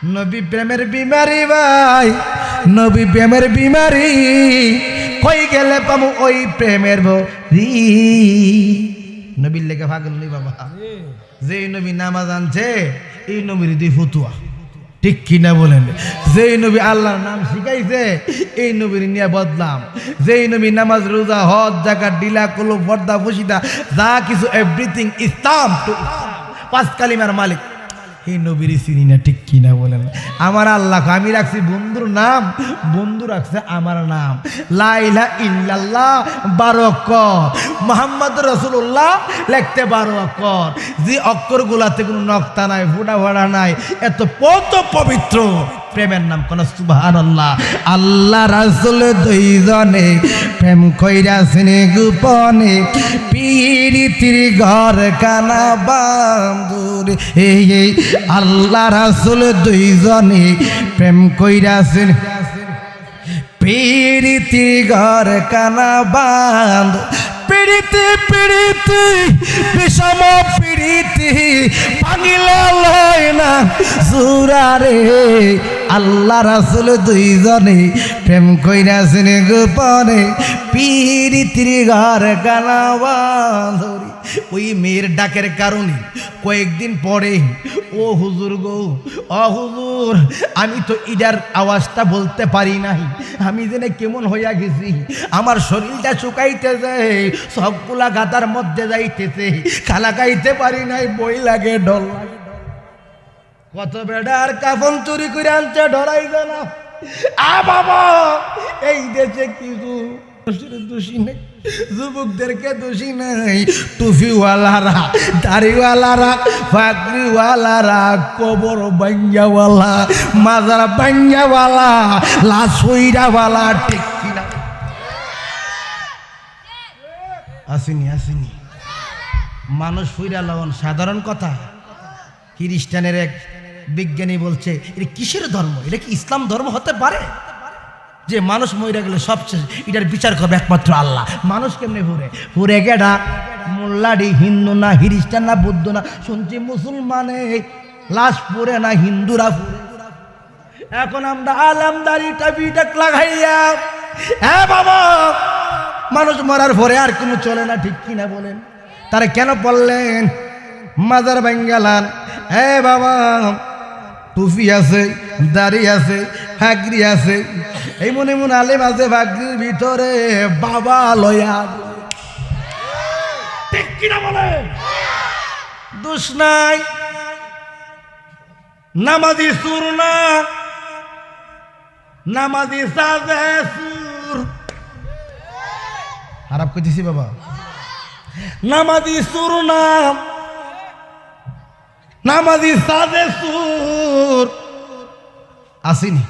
নবী প্রেমের বিমারি ভাই, নবী প্রেমের বিমারি, কই গেলে পামু ওই প্রেমের বরি। নবীর লেগে পাগল নই বাবা। যে নবী নামাজ আনছে এই নবীর দি ফতুয়া, ঠিক কিনা বলেন? যেই নবী আল্লাহর নাম শিখাইছে এই নবীর নিয়ে বদলাম। যেই নবী নামাজ রোজা হজ জাকাত ডিলা কলো পর্দা বসিদা যা কিছু এভরিথিং ইসলাম টু পাঁচ কালিমার মালিক, এই নবীর চিনি না, ঠিক কিনা বলেন? আমার আল্লাহ আমি রাখছি বন্ধুর নাম, বন্ধু রাখছে আমার নাম। লা ইলাহা ইল্লাল্লাহ 12 অক্ষর, মুহাম্মদ রাসূলুল্লাহ লিখতে 12 অক্ষর। যে অক্ষরগুলাতে কোনো নক্তা নাই, ফোঁটা ফোঁটা নাই, এত পবিত্র প্রেমের নাম কোন? সুবহানাল্লাহ। আল্লাহ রাসূল দুইজনে প্রেম কইরাছেন গোপনে, পীরিতির ঘর কানা বান্ধুরে। এই আল্লাহ রাসূল দুইজনে প্রেম কইরাছেন, পীরিতির ঘর কানা বান্ধ। পীড়িতি পীড়িতি বিষম পীড়িতি ভাঙিলে লয় না জুরারে। আল্লাহ রাসূল দুইজনে প্রেম কইরাছেন গোপনে, পীড়িতির ঘর কানা বান্ধরি। ওই মেয়ের ডাকের কারণে কয়েকদিন পরে ও হুজুর গো, ও হুজুর, আমি তো ইডার আওয়াজটা বলতে পারি নাই, আমি জেনে কেমন হইয়া গেছি, আমার শরীরটা শুকাইতেছে, সবগুলা গাতার মধ্যে যাইতেছে, খালা গাইতে পারি নাই, বই লাগে, ডল লাগে। কত বেড়ার কাফন চুরি করে আনতে ডরাই না। আ বাবা, এই দেশে কিছু দোষী নেই, যুবকদেরকে দোষী নাই, টুফিওয়ালারা, দাড়িওয়ালারা, পাগড়িওয়ালারা, কবর বাঙ্গাওয়ালা, মাজার বাঙ্গাওয়ালা, লাশ হইরাওয়ালা, ঠিক কিনা? আসেনি আসেনি মানুষ হইরা লওন সাধারণ কথা। খ্রিস্টানের এক বিজ্ঞানী বলছে এটা কিসের ধর্ম? এটা কি ইসলাম ধর্ম হতে পারে যে মানুষ মইরা গেলে সবশেষ এটার বিচার করবে একমাত্র আল্লাহ? মানুষ কেমনে ঘুরে গেডা মোল্লাডি, হিন্দু না, খ্রিস্টান না, বৌদ্ধ না, শুনছি মুসলমানে লাশ পড়ে না, হিন্দুরা পড়ে। এখন আমরা আলামদারিটা বিটাক লাগাইয়া, হ্যাঁ বাবা, মানুষ মরার পরে আর কোনো চলে না, ঠিক কিনা বলেন? তারা কেন বললেন মাজার বাঙ্গালান? হ্যাঁ বাবা, টুপি আছে, দাড়ি আছে, ফাগরি আছে, এই মনে মনে আলেম আছে, ফাগরির ভিতরে বাবা লয়া, ঠিক কিনা বলে? দোষ নাই, নামাজি সুর না, নামাজি সাজে সুর। খারাপ কইতেছি বাবা? নামাজি সুর না, নামাজি সাজে সুর। আসেনি